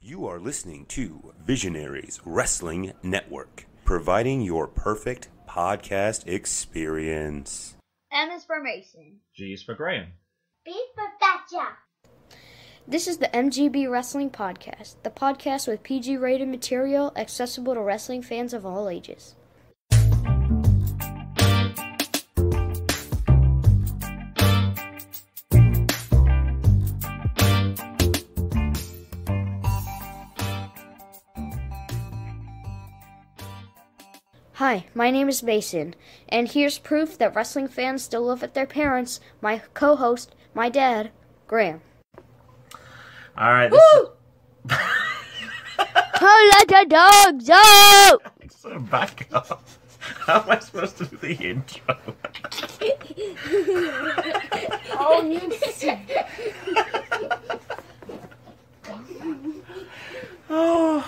You are listening to Visionaries Wrestling Network, providing your perfect podcast experience. M is for Mason. G is for Graham. B for Thatcher. This is the MGB Wrestling Podcast, the podcast with PG-rated material accessible to wrestling fans of all ages. Hi, my name is Mason, and here's proof that wrestling fans still live with their parents, my co-host, my dad, Graham. All right. Let the dogs out! So back up. How am I supposed to do the intro? Oh, you sick. Oh.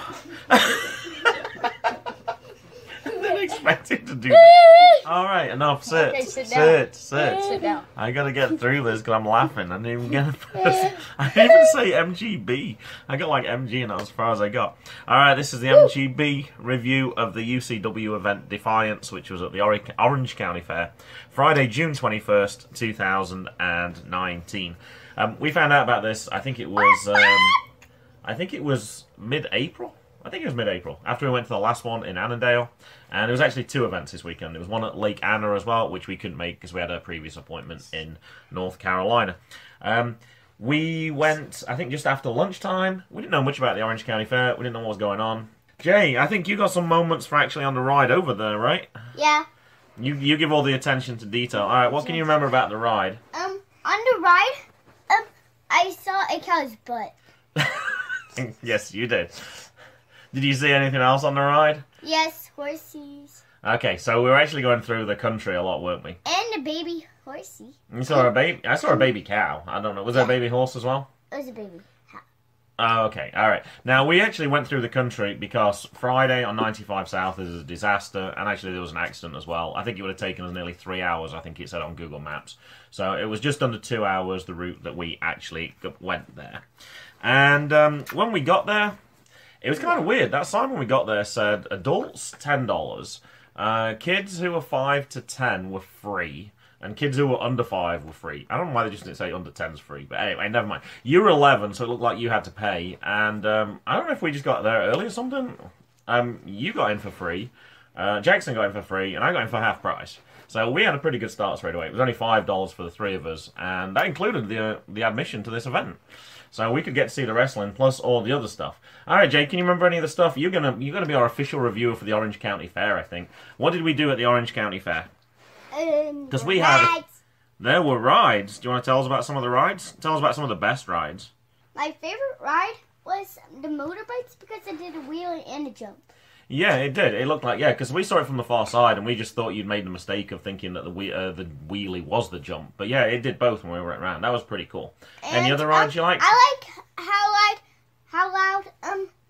I didn't expect him to do that. All right, enough. Sit. Okay, sit down. Sit down. I gotta get through this because I'm laughing. I didn't even get I didn't even say MGB. I got like MG and that was as far as I got. All right, this is the MGB review of the UCW event Defiance, which was at the Orange County Fair, Friday, June 21st, 2019. We found out about this. I think it was mid-April. I think it was mid-April, after we went to the last one in Annandale. And there was actually two events this weekend. There was one at Lake Anna as well, which we couldn't make because we had a previous appointment in North Carolina. We went, I think, just after lunchtime. We didn't know much about the Orange County Fair. We didn't know what was going on. Jay, I think you got some moments for actually on the ride over there, right? Yeah. You give all the attention to detail. All right, what can you remember about the ride? On the ride, I saw a cow's butt. Yes, you did. Did you see anything else on the ride? Yes, horses. Okay, so we were actually going through the country a lot, weren't we? And a baby horsey. You saw a baby? I saw a baby cow. I don't know. Was there a baby horse as well? It was a baby cow. Oh, okay. All right. Now, we actually went through the country because Friday on 95 South is a disaster, and actually there was an accident as well. I think it would have taken us nearly 3 hours, I think it said on Google Maps. So it was just under 2 hours, the route that we actually went there. And when we got there, it was kind of weird. That sign when we got there said adults $10, kids who were 5 to 10 were free, and kids who were under 5 were free. I don't know why they just didn't say under 10's free, but anyway, never mind. You were 11, so it looked like you had to pay, and I don't know if we just got there early or something. You got in for free, Jackson got in for free, and I got in for half price. So we had a pretty good start straight away. It was only $5 for the three of us, and that included the admission to this event. So we could get to see the wrestling plus all the other stuff. All right, Jay, can you remember any of the stuff? You're gonna be our official reviewer for the Orange County Fair, I think. What did we do at the Orange County Fair? Because we had there were rides. Do you want to tell us about some of the rides? Tell us about some of the best rides. My favorite ride was the motorbikes because it did a wheelie and a jump. Yeah, it did. It looked like, because we saw it from the far side, and we just thought you'd made the mistake of thinking that the wheelie was the jump. But yeah, it did both when we went around. That was pretty cool. And any other rides you liked? I like how loud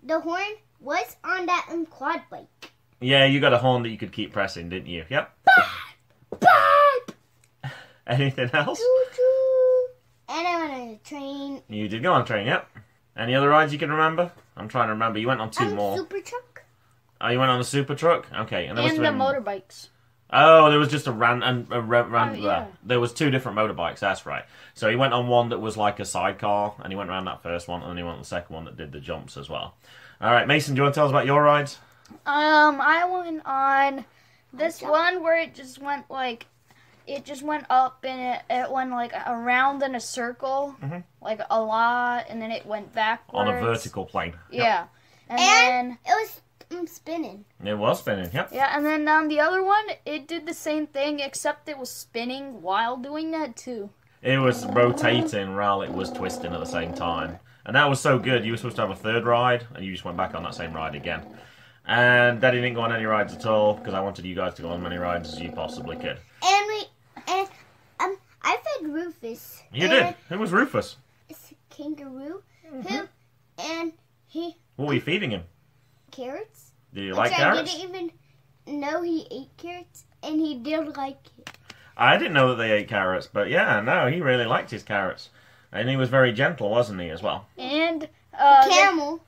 the horn was on that quad bike. Yeah, you got a horn that you could keep pressing, didn't you? Yep. Anything else? Choo-choo. And I went on a train. You did go on a train, yep. Any other rides you can remember? I'm trying to remember. You went on two more. Super truck. Oh, you went on the super truck? Okay. And the motorbikes. Oh, there was just yeah. There was two different motorbikes, that's right. So he went on one that was like a sidecar, and he went around that first one, and then he went on the second one that did the jumps as well. All right, Mason, do you want to tell us about your rides? I went on this one where it just went up, and it went like around in a circle, like a lot, and then it went backwards. On a vertical plane. Yeah. Yep. And then it was spinning. It was spinning, yep. Yeah, and then on the other one, it did the same thing, except it was spinning while doing that too. It was rotating while it was twisting at the same time. And that was so good, you were supposed to have a third ride, and you just went back on that same ride again. And Daddy didn't go on any rides at all, because I wanted you guys to go on as many rides as you possibly could. And I fed Rufus. You did? Who was Rufus? It's a kangaroo. What were you feeding him? Carrots. Do you like carrots? I didn't even know he ate carrots, and he did like it. I didn't know that they ate carrots, but yeah, no, he really liked his carrots. And he was very gentle, wasn't he, as well? And camel.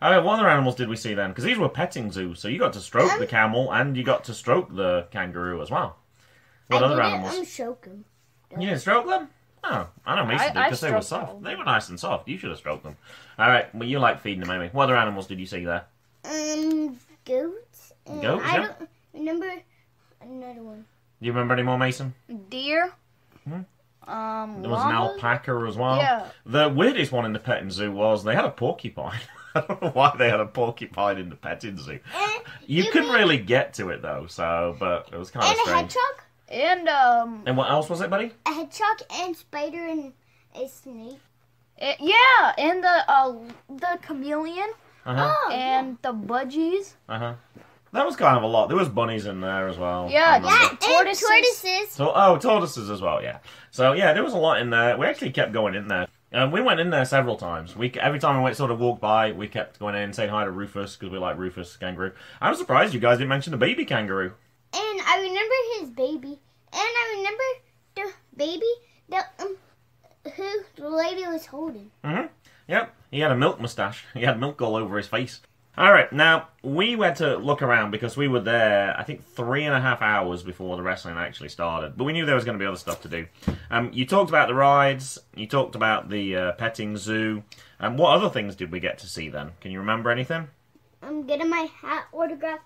I mean, what other animals did we see then? Because these were petting zoos, so you got to stroke the camel and you got to stroke the kangaroo as well. What other animals? Stroke them. You didn't stroke them? Oh, I know Mason did because they were soft. Them. They were nice and soft. You should have stroked them. All right, well, you like feeding them anyway. What other animals did you see there? Goats. Goats, I don't remember another one. Do you remember any more, Mason? Deer. There was llamas? an alpaca as well. Yeah. The weirdest one in the petting zoo was they had a porcupine. I don't know why they had a porcupine in the petting zoo. You couldn't really get to it though, but it was kind of strange. And a hedgehog. And what else was it, buddy? A hedgehog and spider and a snake. Yeah, and the chameleon. And the budgies. That was kind of a lot. There was bunnies in there as well. Yeah, and tortoises. Tortoises as well, yeah. So, yeah, there was a lot in there. We actually kept going in there. We went in there several times. Every time we sort of walked by, we kept going in, saying hi to Rufus, because we like Rufus kangaroo. I'm surprised you guys didn't mention the baby kangaroo. And I remember his baby. And I remember the baby who the lady was holding. Yep, he had a milk mustache. He had milk all over his face. All right, now, we went to look around because we were there, I think, 3.5 hours before the wrestling actually started. But we knew there was going to be other stuff to do. You talked about the rides. You talked about the petting zoo. What other things did we get to see then? Can you remember anything? I'm getting my hat autographed.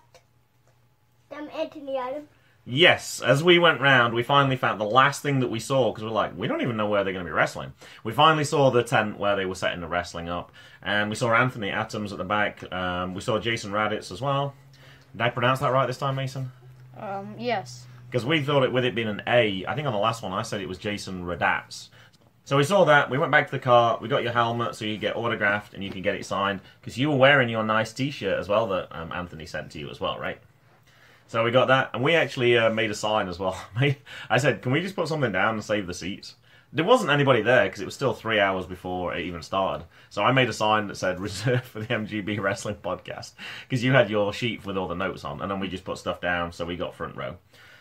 Antony item. Yes, as we went round, we finally found the last thing that we saw, because we're like, we don't even know where they're going to be wrestling. We finally saw the tent where they were setting the wrestling up, and we saw Anthony Atoms at the back. We saw Jason Radatz as well. Did I pronounce that right this time, Mason? Yes. Because we thought with it being an A, I think on the last one I said it was Jason Radatz. So we saw that, we went back to the car, we got your helmet so you get autographed and you can get it signed, because you were wearing your nice t-shirt as well that Anthony sent to you as well, right? So we got that, and we actually made a sign as well. I said, can we just put something down and save the seats? There wasn't anybody there, because it was still 3 hours before it even started. So I made a sign that said, reserved for the MGB Wrestling Podcast, because you had your sheet with all the notes on, and then we just put stuff down, so we got front row.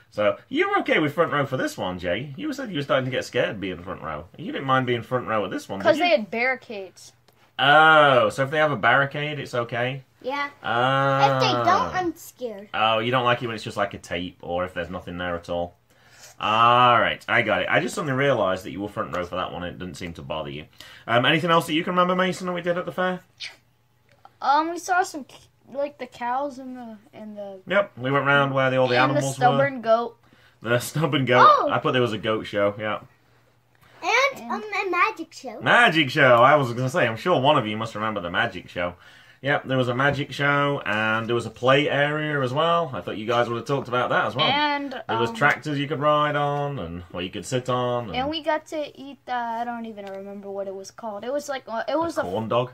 So you were okay with front row for this one, Jay. You said you were starting to get scared being front row. You didn't mind being front row at this one, did you? Because they had barricades. Oh, so if they have a barricade, it's okay? Yeah. If they don't, I'm scared. Oh, you don't like it when it's just like a tape, or if there's nothing there at all? Alright, I got it. I just suddenly realised that you were front row for that one, and it didn't seem to bother you. Anything else that you can remember, Mason, that we did at the fair? We saw some, like, the cows and the... Yep, we went round where all the animals were. And the stubborn goat. The stubborn goat. Oh. I thought there was a goat show, yeah. And a magic show. Magic show! I was going to say, I'm sure one of you must remember the magic show. Yep, there was a magic show, and there was a play area as well. I thought you guys would have talked about that as well. And there was tractors you could ride on, and you could sit on. And we got to eat I don't even remember what it was called. It was like, it was a corn dog?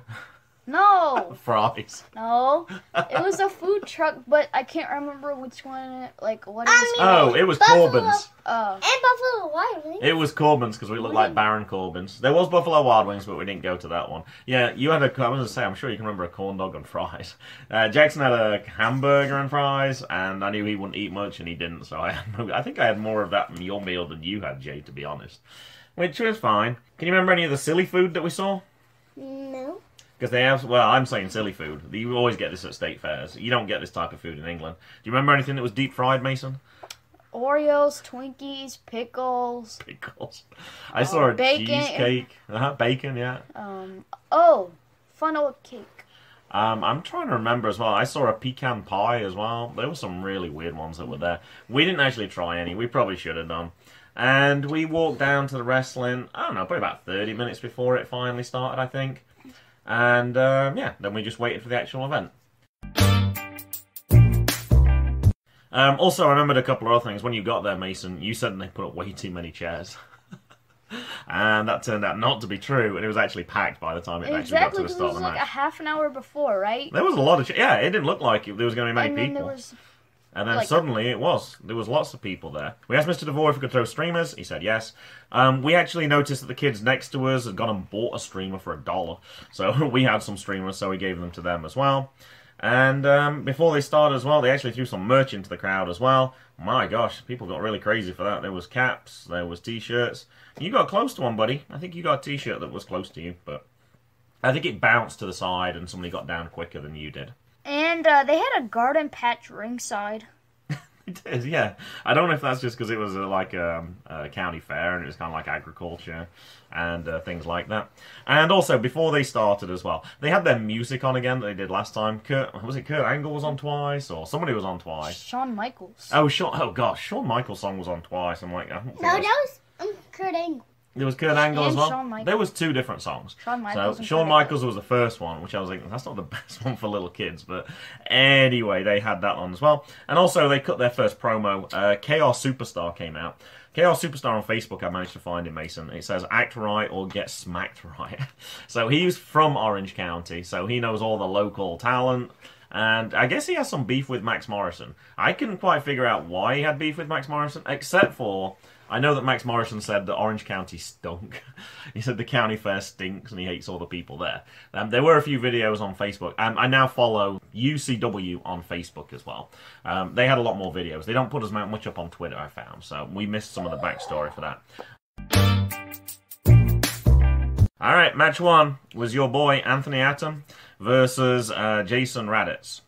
No. Fries. No. It was a food truck, but I can't remember which one, like, what it was called. Oh, it was Corbin's. Oh. And Buffalo Wild Wings. It was Corbin's, because we looked like Baron Corbin's. There was Buffalo Wild Wings, but we didn't go to that one. Yeah, you had I was going to say, I'm sure you can remember a corn dog and fries. Jackson had a hamburger and fries, and I knew he wouldn't eat much, and he didn't, so I think I had more of that in your meal than you had, Jay, to be honest. Which was fine. Can you remember any of the silly food that we saw? No. Because they have, well, I'm saying silly food. You always get this at state fairs. You don't get this type of food in England. Do you remember anything that was deep fried, Mason? Oreos, Twinkies, pickles. Pickles. I saw a bacon. cheesecake. Bacon, yeah. Funnel cake. I'm trying to remember as well. I saw a pecan pie as well. There were some really weird ones that were there. We didn't actually try any. We probably should have done. And we walked down to the wrestling, I don't know, probably about 30 minutes before it finally started, I think. And, yeah, then we just waited for the actual event. Also, I remembered a couple of other things. When you got there, Mason, you said they put up way too many chairs. And that turned out not to be true, and it was actually packed by the time it actually got to the start of the match. Exactly, it was like a half an hour before, right? There was a lot of yeah, it didn't look like there was going to be many people. And then like, suddenly it was. There was lots of people there. We asked Mr. DeVore if we could throw streamers. He said yes. We actually noticed that the kids next to us had gone and bought a streamer for $1. So we had some streamers, so we gave them to them as well. And before they started as well, they actually threw some merch into the crowd as well. My gosh, people got really crazy for that. There was caps, there was t-shirts. You got close to one, buddy. I think you got a t-shirt that was close to you, but I think it bounced to the side and somebody got down quicker than you did. And they had a garden patch ringside. It did, yeah. I don't know if that's just because it was like a county fair and it was kind of like agriculture and things like that. And also, before they started as well, they had their music on again that they did last time. Kurt Angle was on twice, or somebody was on twice? Shawn Michaels. Oh gosh, Shawn Michaels' song was on twice. I'm like, I don't think No, that was Kurt Angle. There was Kurt Angle as well. Shawn Michaels. There was 2 different songs. Shawn Michaels was the first one, which I was like, that's not the best one for little kids. But anyway, they had that on as well. And also, they cut their first promo. Chaos Superstar came out. Chaos Superstar on Facebook, I managed to find him, Mason. It says, act right or get smacked right. So he's from Orange County, so he knows all the local talent. And I guess he has some beef with Maxx Morrison. I couldn't quite figure out why he had beef with Maxx Morrison, except for... I know that Maxx Morrison said that Orange County stunk. He said the county fair stinks and he hates all the people there. There were a few videos on Facebook. I now follow UCW on Facebook as well. They had a lot more videos. They don't put as much up on Twitter, I found. So we missed some of the backstory for that. Alright, match 1 was your boy Antony versus Jason Radatz.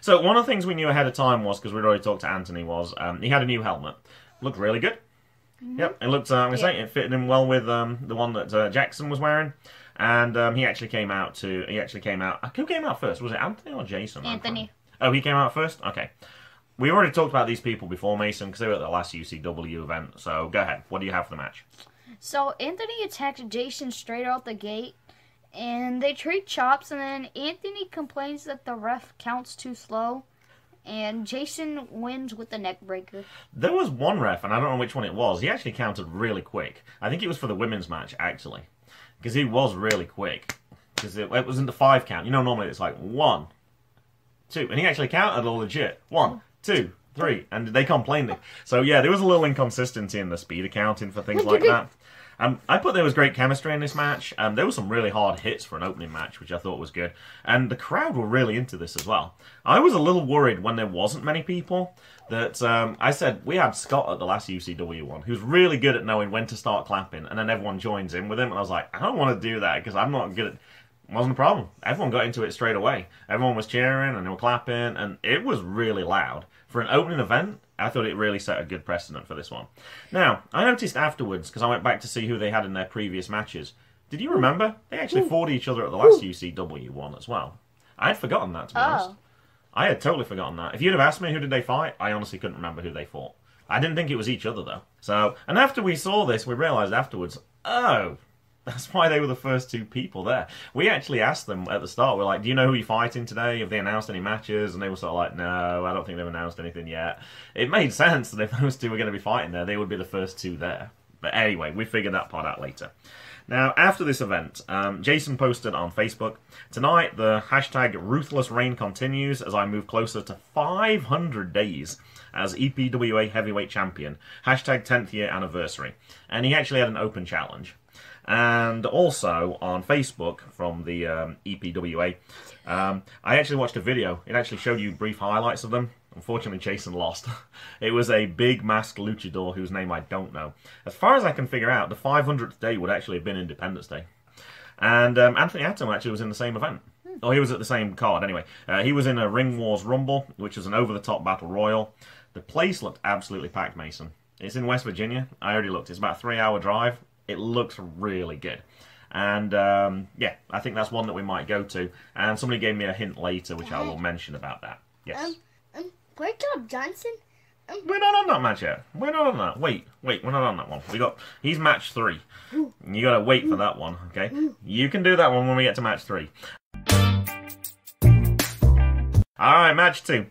So one of the things we knew ahead of time was, because we'd already talked to Antony, was he had a new helmet. Looked really good. Yep, it looked, I'm going to say, it fitted him well with the one that Jackson was wearing. And he actually came out. Who came out first? Was it Antony or Jason? Anthony. Oh, he came out first? Okay. We already talked about these people before, Mason, because they were at the last UCW event. So go ahead. What do you have for the match? So Anthony attacked Jason straight out the gate. And they trade chops. And then Anthony complains that the ref counts too slow. And Jason wins with the neck breaker. There was one ref, and I don't know which one it was. He actually counted really quick. I think it was for the women's match, actually. Because he was really quick. Because it was in the 5 count. You know, normally it's like 1, 2. And he actually counted all legit. 1, 2, 3. And they complained. So, yeah, there was a little inconsistency in the speed accounting for things like that. I thought there was great chemistry in this match. There were some really hard hits for an opening match, which I thought was good. And the crowd were really into this as well. I was a little worried when there wasn't many people that I said, we had Scott at the last UCW one, who's really good at knowing when to start clapping, and then everyone joins in with him. And I was like, I don't want to do that because I'm not good at... It wasn't a problem. Everyone got into it straight away. Everyone was cheering and they were clapping, and it was really loud. For an opening event, I thought it really set a good precedent for this one. Now, I noticed afterwards, because I went back to see who they had in their previous matches. Did you remember? They actually fought each other at the last UCW one as well. I had forgotten that, to be honest. I had totally forgotten that. If you'd have asked me who did they fight, I honestly couldn't remember who they fought. I didn't think it was each other, though. So, and after we saw this, we realised afterwards, oh... That's why they were the first 2 people there. We actually asked them at the start, we're like, do you know who you're fighting today? Have they announced any matches? And they were sort of like, no, I don't think they've announced anything yet. It made sense that if those 2 were going to be fighting there, they would be the first 2 there. But anyway, we figured that part out later. Now, after this event, Jason posted on Facebook, tonight the hashtag Ruthless Reign continues as I move closer to 500 days as EPWA Heavyweight Champion. Hashtag 10th year anniversary. And he actually had an open challenge. And also on Facebook from the EPWA, I actually watched a video. It actually showed you brief highlights of them. Unfortunately, Jason lost. It was a big masked luchador whose name I don't know. As far as I can figure out, the 500th day would actually have been Independence Day. And Antony actually was in the same event. Oh, he was at the same card anyway. He was in a Ring Wars Rumble, which was an over-the-top battle royal. The place looked absolutely packed, Mason. It's in West Virginia. I already looked. It's about a 3-hour drive. It looks really good. And, yeah, I think that's one that we might go to. And somebody gave me a hint later, which I will mention about that. Yes. PorkChop Johnson? We're not on that match yet. We're not on that. Wait, we're not on that one. He's match 3. You gotta wait for that one, okay? You can do that one when we get to match 3. Alright, match 2.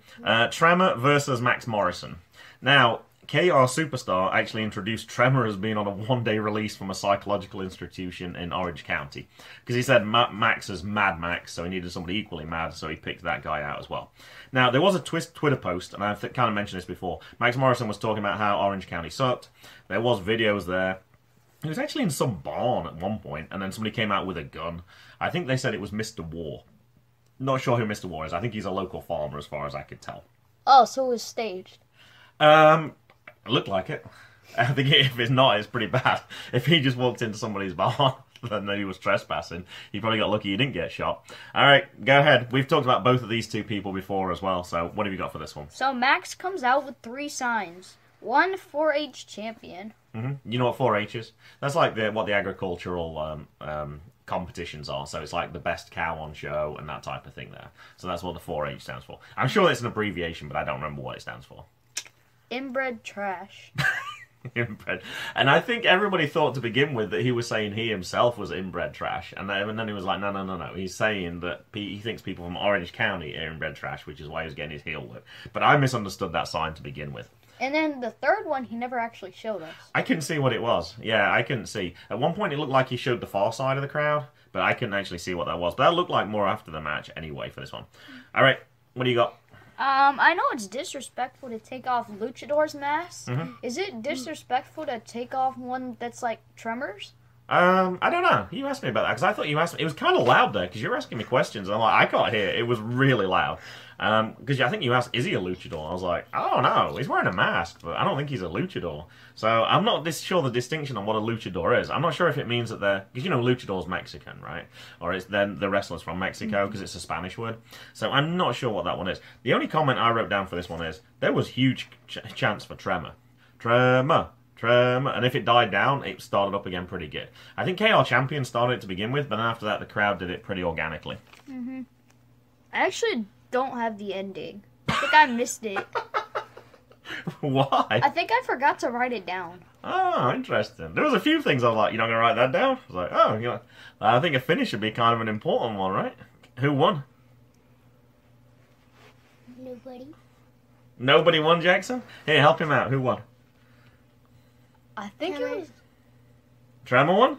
Tremor versus Maxx Morrison. Now, KR Superstar actually introduced Tremor as being on a 1-day release from a psychological institution in Orange County. Because he said Max is Mad Max, so he needed somebody equally mad, so he picked that guy out as well. Now, there was a Twitter post, and I've kind of mentioned this before. Maxx Morrison was talking about how Orange County sucked. There was videos there. He was actually in some barn at one point, and then somebody came out with a gun. I think they said it was Mr. War. Not sure who Mr. War is. I think he's a local farmer, as far as I could tell. Oh, so it was staged. It looked like it. I think if it's not, it's pretty bad. If he just walked into somebody's barn. than he was trespassing. He probably got lucky he didn't get shot. All right, go ahead. We've talked about both of these two people before as well, so what have you got for this one? So Maxx comes out with 3 signs. 1 4-H champion. You know what 4-H is? That's like what the agricultural competitions are. So it's like the best cow on show and that type of thing there. So that's what the 4-H stands for. I'm sure it's an abbreviation, but I don't remember what it stands for. Inbred trash. Inbred. And I think everybody thought to begin with that he was saying he himself was inbred trash. And then he was like, no. He's saying that he thinks people from Orange County are inbred trash, which is why he was getting his heel whipped. But I misunderstood that sign to begin with. And then the third one, he never actually showed us. I couldn't see what it was. Yeah, I couldn't see. At one point, it looked like he showed the far side of the crowd, but I couldn't actually see what that was. But that looked like more after the match anyway for this one. All right, what do you got? I know it's disrespectful to take off Luchador's mask. Mm-hmm. Is it disrespectful to take off one that's like Tremor's? I don't know. You asked me about that, because I thought you asked me. It was kind of loud there, because you were asking me questions, and I'm like, I can't hear. It was really loud. Because I think you asked, is he a luchador? I was like, I don't know. He's wearing a mask, but I don't think he's a luchador. So I'm not sure the distinction on what a luchador is. I'm not sure if it means that they're... Because, you know, luchador's Mexican, right? Or it's then the wrestlers from Mexico, because it's a Spanish word. So I'm not sure what that one is. The only comment I wrote down for this one is, there was huge chance for Tremor. Tremor. And if it died down, it started up again pretty good. I think KR Champion started it to begin with, but then after that, the crowd did it pretty organically. I actually don't have the ending. I think I missed it. Why? I think I forgot to write it down. Oh, interesting. There was a few things I was like, you're not going to write that down? I was like, oh, you know, I think a finish would be kind of an important one, right? Who won? Nobody. Nobody won, Jackson? Here, help him out. Who won? I think it was... Tremor won?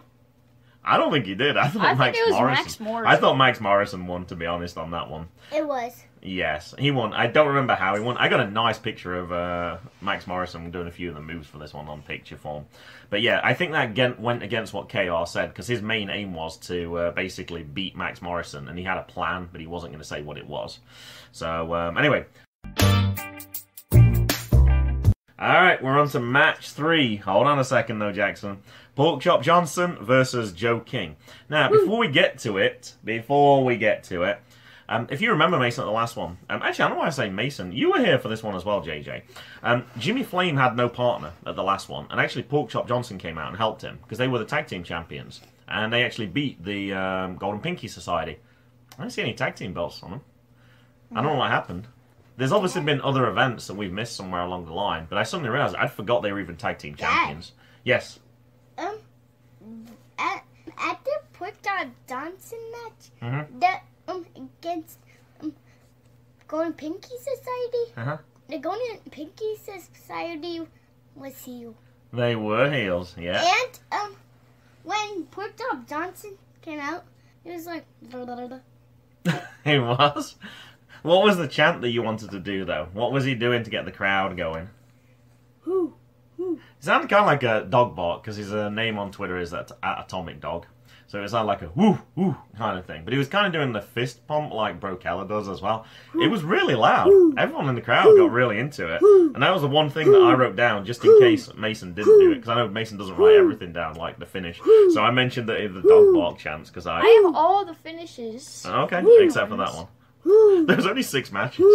I don't think he did. I thought Maxx Morrison. I thought Maxx Morrison won, to be honest, on that one. It was. Yes, he won. I don't remember how he won. I got a nice picture of Maxx Morrison doing a few of the moves for this one on picture form. But yeah, I think that went against what KR said, because his main aim was to basically beat Maxx Morrison, and he had a plan, but he wasn't going to say what it was. So, anyway. Alright, we're on to match 3. Hold on a second though, Jackson. PorkChop Johnson versus Joe King. Now, before we get to it, if you remember Mason at the last one, actually I don't know why I say Mason, you were here for this one as well, JJ. Jimmy Flame had no partner at the last one, and actually PorkChop Johnson came out and helped him, because they were the tag team champions, and they actually beat the Golden Pinky Society. I don't see any tag team belts on them. I don't know what happened. There's obviously been other events that we've missed somewhere along the line, but I suddenly realised I forgot they were even tag team champions. Yes. At the PorkChop Johnson match, against Golden Pinky Society, the Golden Pinky Society was heel. They were heels, yeah. And when PorkChop Johnson came out, it was like... He was? What was the chant that you wanted to do, though? What was he doing to get the crowd going? Whoo. It sounded kind of like a dog bark, because his name on Twitter is that Atomic Dog. So it sounded like a whoo, whoo kind of thing. But he was kind of doing the fist pump like Bro Keller does as well. It was really loud. Everyone in the crowd got really into it. And that was the one thing that I wrote down, just in case Mason didn't do it. Because I know Mason doesn't write everything down, like the finish. So I mentioned the dog bark chants, because I have all the finishes. Okay, except for that one. There's only 6 matches.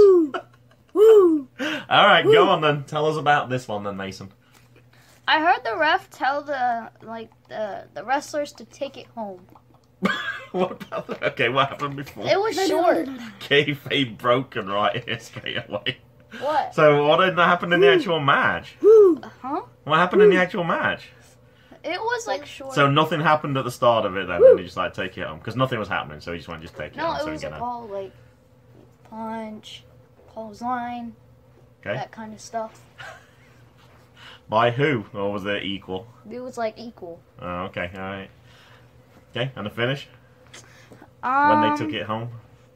Alright, go on then. Tell us about this one then, Mason. I heard the ref tell the wrestlers to take it home. What about that? Okay, what happened before? It was short. Kayfabe broken right here straight away. What? So what did that happen in the actual match? Huh? What happened in the actual match? It was like short. So nothing happened at the start of it then, and he just like take it home because nothing was happening. So he just went just take it home. No, So it was all like punch, clothesline, that kind of stuff. By who? Or was it equal? It was like equal. Oh, okay, alright. Okay, and the finish? When they took it home?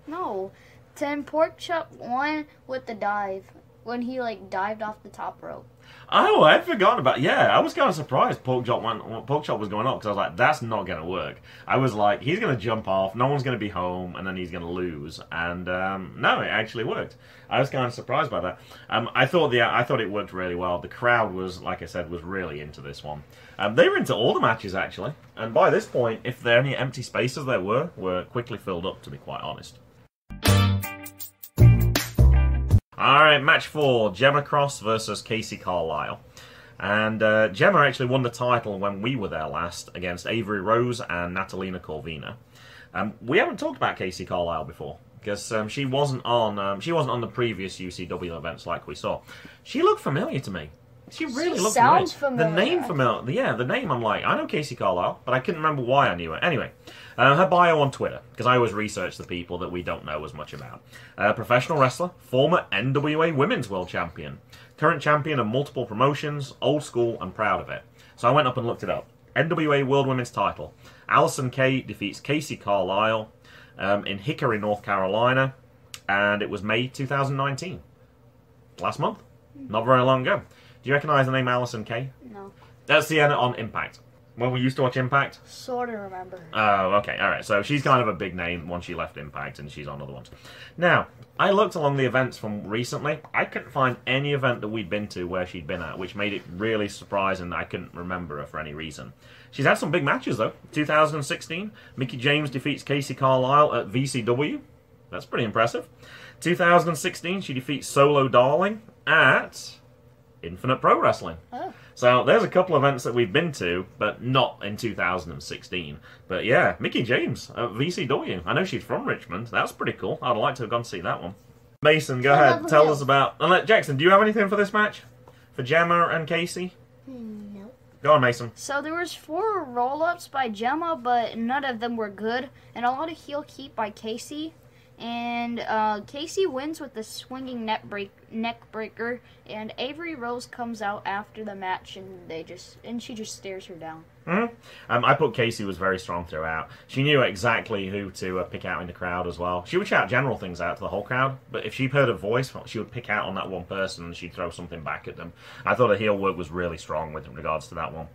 No. Then PorkChop won with the dive. when he like dived off the top rope. Oh, I'd forgotten about. Yeah, I was kind of surprised PorkChop was going up because I was like, that's not going to work. I was like, he's going to jump off, no one's going to be home, and then he's going to lose. And no, it actually worked. I was kind of surprised by that. I thought it worked really well. The crowd was, like I said, was really into this one. They were into all the matches actually, and by this point, if there any empty spaces there were quickly filled up. To be quite honest. Alright, match 4, EthanCross versus Casey Carlisle. And Gemma actually won the title when we were there last against Avery Rose and Natalina Corvina. We haven't talked about Casey Carlisle before because she wasn't on the previous UCW events like we saw. She looked familiar to me. She really looked sounds familiar. The name familiar. Yeah, the name I'm like, I know Casey Carlisle, but I couldn't remember why I knew it. Anyway, her bio on Twitter, because I always research the people that we don't know as much about. Professional wrestler, former NWA Women's World Champion, current champion of multiple promotions, old school and proud of it. So I went up and looked it up. NWA World Women's title. Allison Kay defeats Casey Carlisle in Hickory, North Carolina, and it was May 2019. Last month. Not very long ago. Do you recognise the name Allison Kay? No. That's the end on Impact. When we used to watch Impact? Sort of remember. Oh, okay, alright. So she's kind of a big name once she left Impact, and she's on other ones. Now, I looked along the events from recently. I couldn't find any event that we'd been to where she'd been at, which made it really surprising that I couldn't remember her for any reason. She's had some big matches, though. 2016, Mickie James defeats Casey Carlisle at VCW. That's pretty impressive. 2016, she defeats Solo Darling at Infinite Pro Wrestling. Oh. So there's a couple of events that we've been to, but not in 2016. But yeah, Mickie James at VCW. I know she's from Richmond. That's pretty cool. I'd like to have gone to see that one. Mason, go ahead. Tell us about... Jackson, do you have anything for this match? For Gemma and Casey? No. Go on, Mason. So there was 4 roll-ups by Gemma, but none of them were good. And a lot of heel keep by Casey. And Casey wins with the swinging neck breaker, and Avery Rose comes out after the match, and she just stares her down. Mm-hmm. I put Casey was very strong throughout. She knew exactly who to pick out in the crowd as well. She would shout general things out to the whole crowd, but if she heard a voice, she would pick out on that one person and she'd throw something back at them. I thought her heel work was really strong with regards to that one.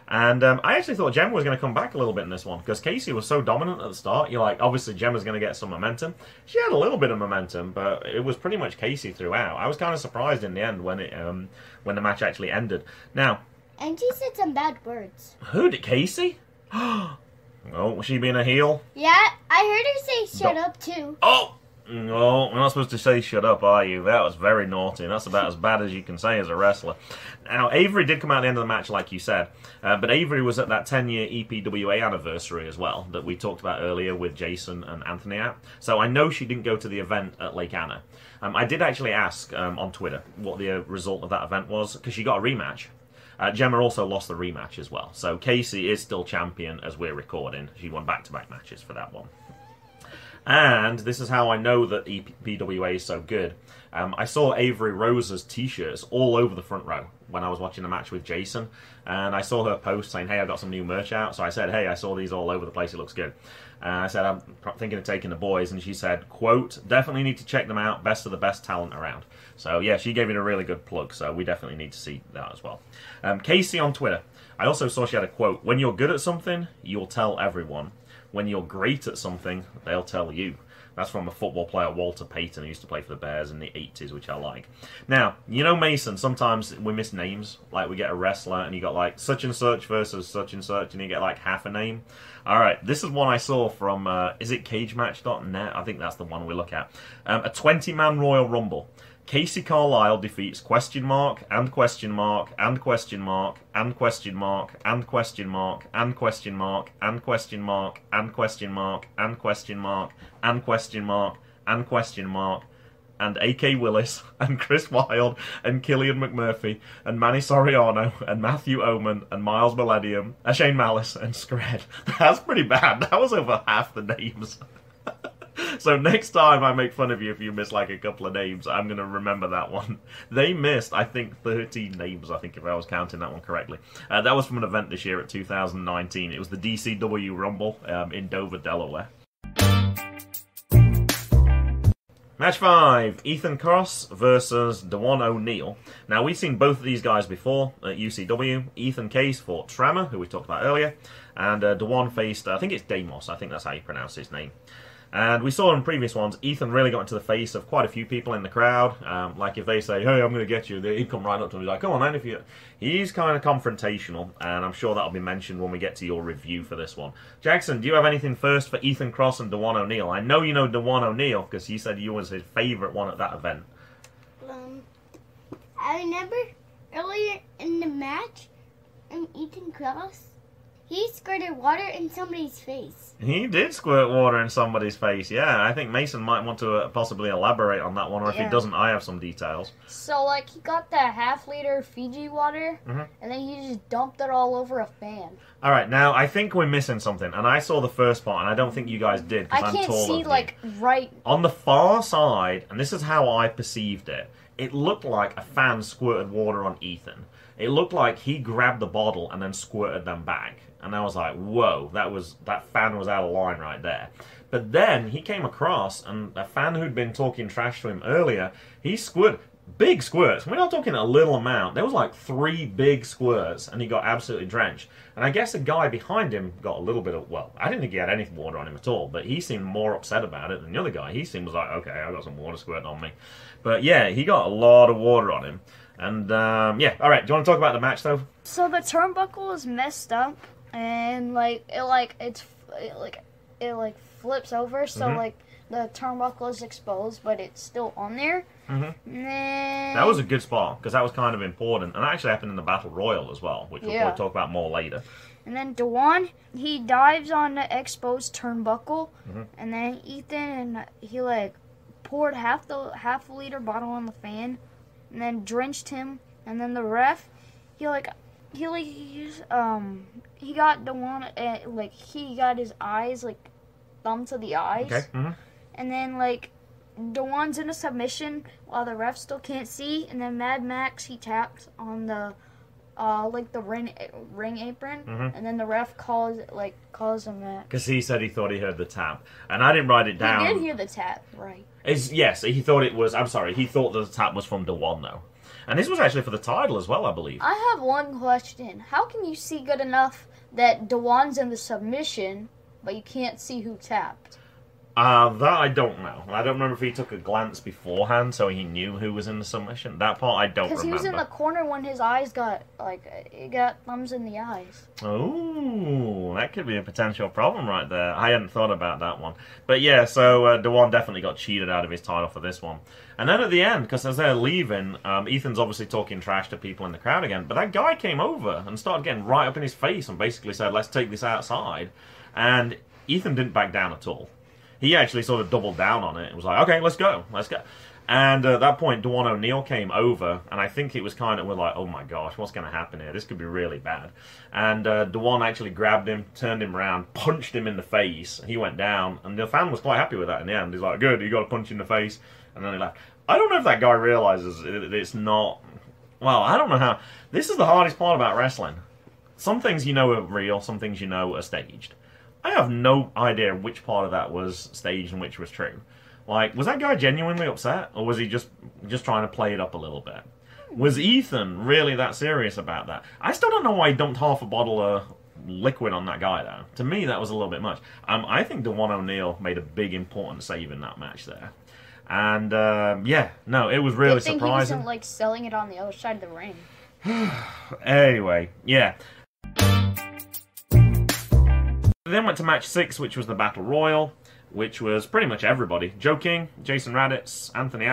And I actually thought Gemma was going to come back a little bit in this one, because Casey was so dominant at the start. You're like, obviously Gemma's going to get some momentum. She had a little bit of momentum, but it was pretty much Casey throughout. I was kind of surprised in the end when the match actually ended. Now... And she said some bad words. Who did? Casey? Oh, was she being a heel? Yeah, I heard her say shut up too. Oh! No, we're not supposed to say shut up, are you? That was very naughty. That's about as bad as you can say as a wrestler. Now, Avery did come out at the end of the match, like you said. But Avery was at that 10-year EPWA anniversary as well, that we talked about earlier with Jason and Antony at. So I know she didn't go to the event at Lake Anna. I did actually ask on Twitter what the result of that event was, because she got a rematch. Gemma also lost the rematch as well. So Casey is still champion as we're recording. She won back-to-back matches for that one. And this is how I know that EPWA is so good. I saw Avery Rose's t-shirts all over the front row when I was watching the match with Jason. And I saw her post saying, hey, I've got some new merch out. So I said, hey, I saw these all over the place. It looks good. I said, I'm thinking of taking the boys. And she said, quote, definitely need to check them out. Best of the best talent around. So, yeah, she gave it a really good plug. So we definitely need to see that as well. Casey on Twitter. I also saw she had a quote. When you're good at something, you'll tell everyone. When you're great at something, they'll tell you. That's from a football player, Walter Payton, who used to play for the Bears in the 80s, which I like. Now, you know, Mason, sometimes we miss names. Like, we get a wrestler, and you got, like, such and such versus such and such, and you get, like, half a name. All right, this is one I saw from, is it cagematch.net? I think that's the one we look at. A 20-man Royal Rumble. Casey Carlisle defeats question mark, and question mark, and question mark, and question mark, and question mark, and question mark, and question mark, and question mark, and question mark, and question mark, and question mark, and A.K. Willis, and Chris Wilde, and Killian McMurphy, and Manny Soriano, and Matthew Oman, and Miles Millennium, Shane Malice, and Scred. That's pretty bad. That was over half the names. So next time I make fun of you if you miss like a couple of names, I'm going to remember that one. They missed, I think, 13 names, I think, if I was counting that one correctly. That was from an event this year at 2019. It was the DCW Rumble in Dover, Delaware. Match 5, EthanCross versus Dewan O'Neill. Now, we've seen both of these guys before at UCW. Ethan Case fought Tremor, who we talked about earlier, and Dewan faced, I think it's Deimos, I think that's how you pronounce his name. And we saw in previous ones, Ethan really got into the face of quite a few people in the crowd. Like if they say, hey, I'm going to get you, he'd come right up to him and be like, come on, man. He's kind of confrontational, and I'm sure that'll be mentioned when we get to your review for this one. Jackson, do you have anything first for EthanCross and Dewan O'Neill? I know you know Dewan O'Neill because you said you was his favourite one at that event. I remember earlier in the match, EthanCross, he squirted water in somebody's face. He did squirt water in somebody's face, yeah. I think Mason might want to possibly elaborate on that one, or if he doesn't, I have some details. So, like, he got the half-liter Fiji water, and then he just dumped it all over a fan. All right, now, I think we're missing something, and I saw the first part, and I don't think you guys did, because I'm taller than you. I can't see, like, right... On the far side, and this is how I perceived it, it looked like a fan squirted water on Ethan. It looked like he grabbed the bottle and then squirted them back. And I was like, whoa, that fan was out of line right there. But then he came across, and a fan who'd been talking trash to him earlier, he squirted big squirts. We're not talking a little amount. There was like 3 big squirts, and he got absolutely drenched. And I guess the guy behind him got a little bit of, well, I didn't think he had any water on him at all, but he seemed more upset about it than the other guy. He seemed like, okay, I got some water squirting on me. But yeah, he got a lot of water on him. And yeah, all right, do you want to talk about the match, though? So the turnbuckle is messed up. And it flips over, so like the turnbuckle is exposed, but it's still on there. And then... That was a good spot because that was kind of important, and that actually happened in the Battle Royal as well, which we'll probably talk about more later. And then Dewan, he dives on the exposed turnbuckle, and then Ethan, he like poured half a liter bottle on the fan, and then drenched him, and then the ref, he got Dewan, like, he got his eyes, like, thumb to the eyes. Okay. And then, like, Dewan's in a submission while the ref still can't see. And then Mad Maxx, he tapped on the, like, the ring apron. And then the ref calls him that. Because he said he thought he heard the tap. And I didn't write it down. He did hear the tap, right. Yes, he thought it was, I'm sorry, he thought the tap was from Dewan, though. And this was actually for the title as well, I believe. I have one question. How can you see good enough that Dewan's in the submission, but you can't see who tapped? That I don't know. I don't remember if he took a glance beforehand so he knew who was in the submission. That part I don't remember. Because he was in the corner when his eyes got, it got thumbs in the eyes. Oh, that could be a potential problem right there. I hadn't thought about that one. But yeah, so Dewan definitely got cheated out of his title for this one. And then at the end, because as they're leaving, Ethan's obviously talking trash to people in the crowd again, but that guy came over and started getting right up in his face and basically said, let's take this outside. And Ethan didn't back down at all. He actually sort of doubled down on it and was like, okay, let's go. And at that point, Dewan O'Neill came over, and I think it was kind of, we're like, oh my gosh, what's going to happen here? This could be really bad. And Dewan actually grabbed him, turned him around, punched him in the face. He went down, and the fan was quite happy with that in the end. He's like, good, you got a punch in the face. And then he left. I don't know if that guy realizes it's not... Well, I don't know how... This is the hardest part about wrestling. Some things you know are real, some things you know are staged. I have no idea which part of that was staged and which was true. Like, was that guy genuinely upset? Or was he just trying to play it up a little bit? Was Ethan really that serious about that? I still don't know why he dumped half a bottle of liquid on that guy, though. To me, that was a little bit much. I think Dewan O'Neill made a big, important save in that match there. And, yeah, no, it was really surprising. I think he wasn't, like, selling it on the other side of the ring. Anyway, yeah. Then went to match 6, which was the Battle Royal, which was pretty much everybody. Joe King, Jason Radatz, Antony,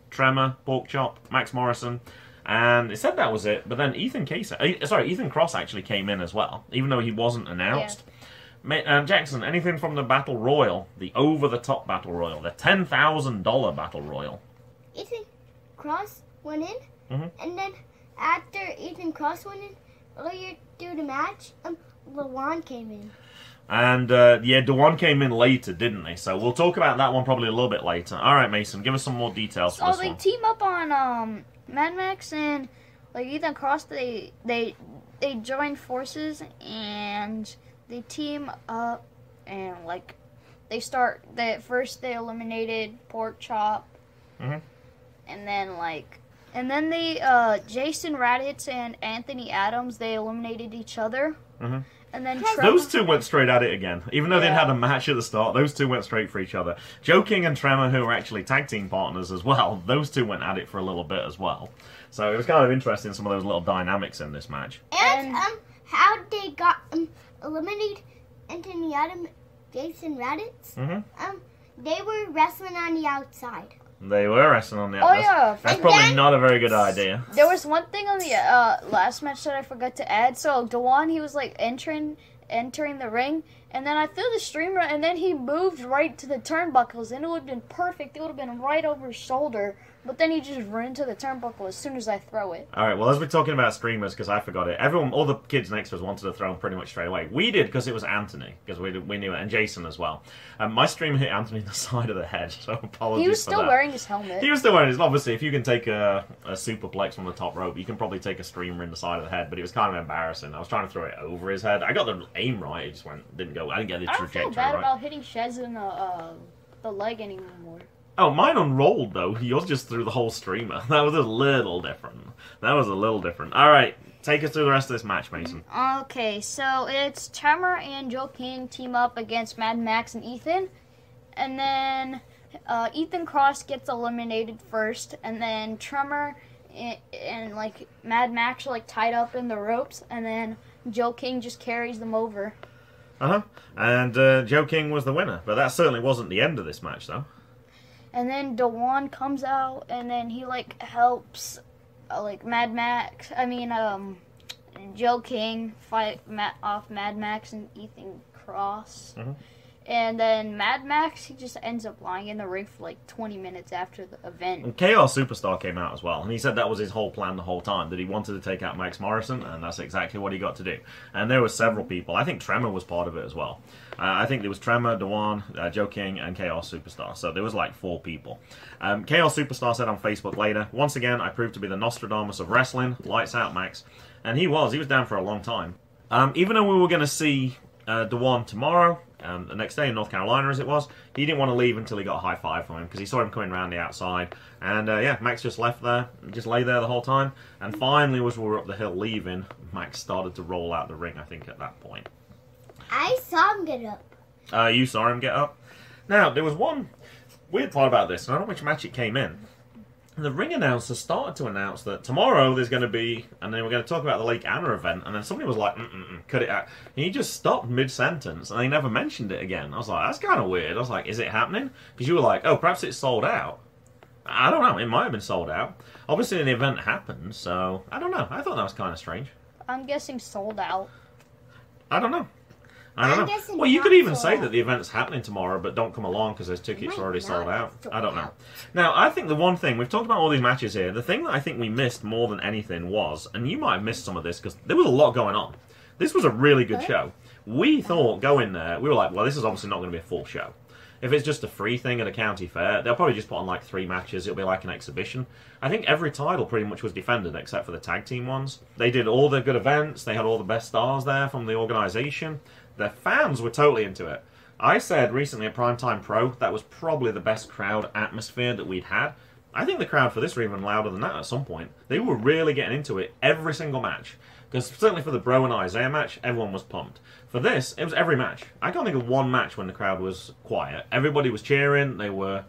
Tremor, PorkChop, Maxx Morrison, and it said that was it, but then EthanCross actually came in as well, even though he wasn't announced. Yeah. Jackson, anything from the Battle Royal, the over-the-top Battle Royal, the $10,000 Battle Royal? EthanCross went in, and then after EthanCross went in, earlier through the match, Dewan came in. And, yeah, Dewan came in later, didn't they? So we'll talk about that one probably a little bit later. All right, Mason, give us some more details for this one. So they team up on Mad Maxx and, like, EthanCross. They join forces, and they team up, and, like, they eliminated PorkChop, and then Jason Radatz and Anthony Adams, they eliminated each other. And then those two went straight at it again. Even though they had a match at the start, those two went straight for each other. Joe King and Tremor, who were actually tag team partners as well, those two went at it for a little bit as well. So it was kind of interesting, some of those little dynamics in this match. And how they got eliminated Anthony Adams, Jason Radatz. They were wrestling on the outside. They were wrestling on the outside. Yeah. That's probably not a very good idea. There was one thing on the last match that I forgot to add. So Dewan, he was like entering the ring, and then I threw the streamer, and then he moved right to the turnbuckles, and it would have been perfect. It would have been right over his shoulder. But then he just ran into the turnbuckle as soon as I throw it. All right, well, as we're talking about streamers, because I forgot it, all the kids next to us wanted to throw him pretty much straight away. We did because it was Antony, because we knew it, and Jason as well. My streamer hit Antony in the side of the head, so apologies for that. He was still wearing his helmet. He was still wearing his. Obviously, if you can take a superplex from the top rope, you can probably take a streamer in the side of the head, but it was kind of embarrassing. I was trying to throw it over his head. I got the aim right, it just didn't go. I didn't get the trajectory right. I don't feel bad about hitting Shez in the leg anymore. Oh, mine unrolled, though. Yours just threw the whole streamer. That was a little different. All right, take us through the rest of this match, Mason. Okay, so it's Tremor and Joe King team up against Mad Maxx and Ethan. And then EthanCross gets eliminated first. And then Tremor and Mad Maxx are tied up in the ropes. And then Joe King just carries them over. And Joe King was the winner. But that certainly wasn't the end of this match, though. And then Dewan comes out, and then he helps Mad Maxx. Joe King fight off Mad Maxx and EthanCross. And then Mad Maxx, he just ends up lying in the ring for 20 minutes after the event. And Chaos Superstar came out as well, and he said that was his whole plan the whole time, that he wanted to take out Maxx Morrison, and that's exactly what he got to do. And there were several people. I think Tremor was part of it as well. I think there was Tremor, Dewan, Joe King, and Chaos Superstar. So there was 4 people. Chaos Superstar said on Facebook later, "Once again, I proved to be the Nostradamus of wrestling. Lights out, Maxx." And he was down for a long time. Even though we were going to see Dewan tomorrow, the next day in North Carolina as it was, he didn't want to leave until he got a high five from him, because he saw him coming around the outside. And Maxx just left there, just lay there the whole time. And finally, as we were up the hill leaving, Maxx started to roll out the ring, I think, at that point. I saw him get up. You saw him get up? Now, there was one weird part about this, and I don't know which match it came in. The ring announcer started to announce that tomorrow there's going to be, and then we're going to talk about the Lake Anna event, and then somebody was like, cut it out. And he just stopped mid-sentence, and he never mentioned it again. I was like, that's kind of weird. I was like, is it happening? Because you were like, oh, perhaps it's sold out. I don't know, it might have been sold out. Obviously, the event happened, so I don't know. I thought that was kind of strange. I'm guessing sold out. I don't know. Well, you could even say that the event's happening tomorrow, but don't come along because those tickets are already sold out. I don't know. Now, I think the one thing, we've talked about all these matches here, the thing that I think we missed more than anything was, and you might have missed some of this because there was a lot going on. This was a really good show. We thought going there, we were like, well, this is obviously not going to be a full show. If it's just a free thing at a county fair, they'll probably just put on 3 matches. It'll be like an exhibition. I think every title pretty much was defended except for the tag team ones. They did all the good events. They had all the best stars there from the organisation. The fans were totally into it. I said recently at Primetime Pro that was probably the best crowd atmosphere that we'd had. I think the crowd for this were even louder than that at some point. They were really getting into it every single match. Because certainly for the Bro and Isaiah match, everyone was pumped. For this, it was every match. I can't think of one match when the crowd was quiet. Everybody was cheering. They were,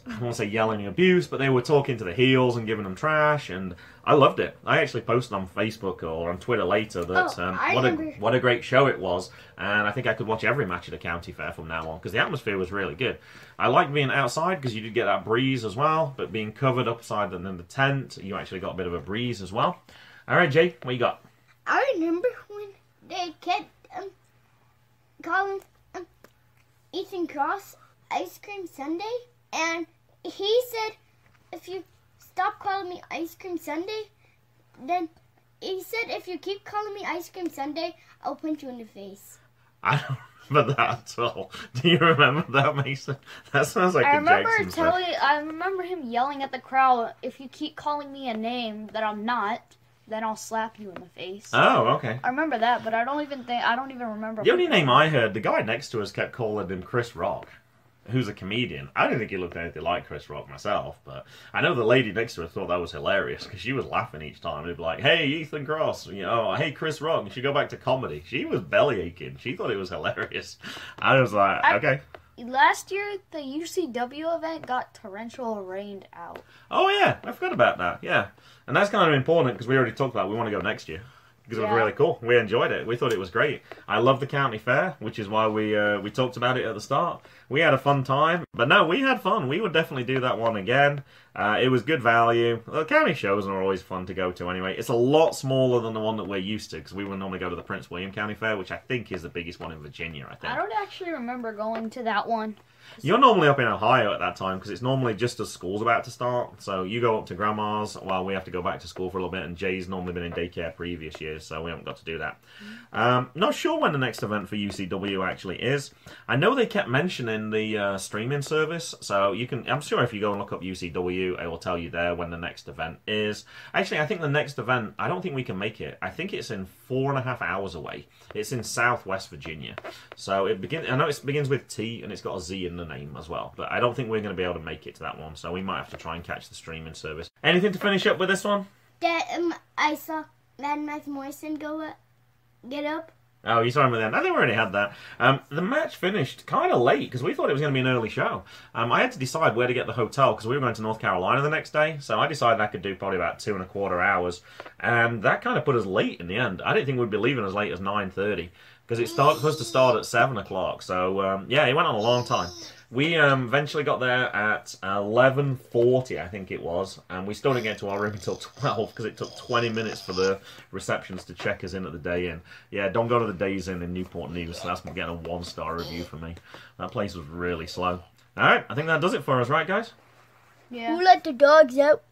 I don't want to say yelling abuse, but they were talking to the heels and giving them trash, and I loved it. I actually posted on Facebook or on Twitter later that what a great show it was, and I think I could watch every match at a county fair from now on, because the atmosphere was really good. I liked being outside, because you did get that breeze as well, but being covered upside and in the tent, you actually got a bit of a breeze as well. All right, Jay, what you got? I remember when they kept calling EthanCross Ice Cream Sunday, and he said, if you stop calling me Ice Cream Sunday, then he said, if you keep calling me Ice Cream Sunday, I'll punch you in the face. I don't remember that at all. Do you remember that, Mason? That sounds like I remember him yelling at the crowd, if you keep calling me a name that I'm not, then I'll slap you in the face. Oh, okay. I remember that, but I don't even remember. The only name I heard, the guy next to us kept calling him Chris Rock, who's a comedian. I didn't think he looked anything like Chris Rock myself, but I know the lady next to her thought that was hilarious because she was laughing each time. It'd be like, "Hey, EthanCross," you know, "Hey, Chris Rock," and she'd go back to comedy. She was belly aching. She thought it was hilarious. I was like, okay. Last year, the UCW event got torrential rained out. Oh yeah, I forgot about that. Yeah, and that's kind of important because we already talked about we want to go next year. Because it was really cool. We enjoyed it. We thought it was great. I love the county fair, which is why we talked about it at the start. We had a fun time. But no, we had fun. We would definitely do that one again. It was good value. The county shows are always fun to go to anyway. It's a lot smaller than the one that we're used to, because we would normally go to the Prince William County Fair, which I think is the biggest one in Virginia, I think. I don't actually remember going to that one. You're normally up in Ohio at that time, because it's normally just as school's about to start. So you go up to Grandma's while we have to go back to school for a little bit, and Jay's normally been in daycare previous years, so we haven't got to do that. Not sure when the next event for UCW actually is. I know they kept mentioning the streaming service, so you can. I'm sure if you go and look up UCW, it will tell you there when the next event is. Actually, I think the next event, I don't think we can make it. I think it's in 4.5 hours away. It's in Southwest Virginia. So I know it begins with T, and it's got a Z in the name as well, but I don't think we're going to be able to make it to that one, so we might have to try and catch the streaming service. Anything to finish up with this one? That I saw Mad Max Morrison get up. Oh, you saw him at the end. I think we already had that. The match finished kind of late because we thought it was going to be an early show. I had to decide where to get the hotel because we were going to North Carolina the next day, so I decided I could do probably about 2.25 hours, and that kind of put us late in the end. I didn't think we'd be leaving as late as 9:30 because it's supposed to start at 7 o'clock, so yeah, it went on a long time. We eventually got there at 11:40, I think it was, and we still didn't get to our room until 12 because it took 20 minutes for the receptions to check us in at the Day Inn. Yeah, don't go to the Days Inn in Newport News, so that's getting a 1-star review for me. That place was really slow. Alright, I think that does it for us, right guys? Yeah. Who let the dogs out?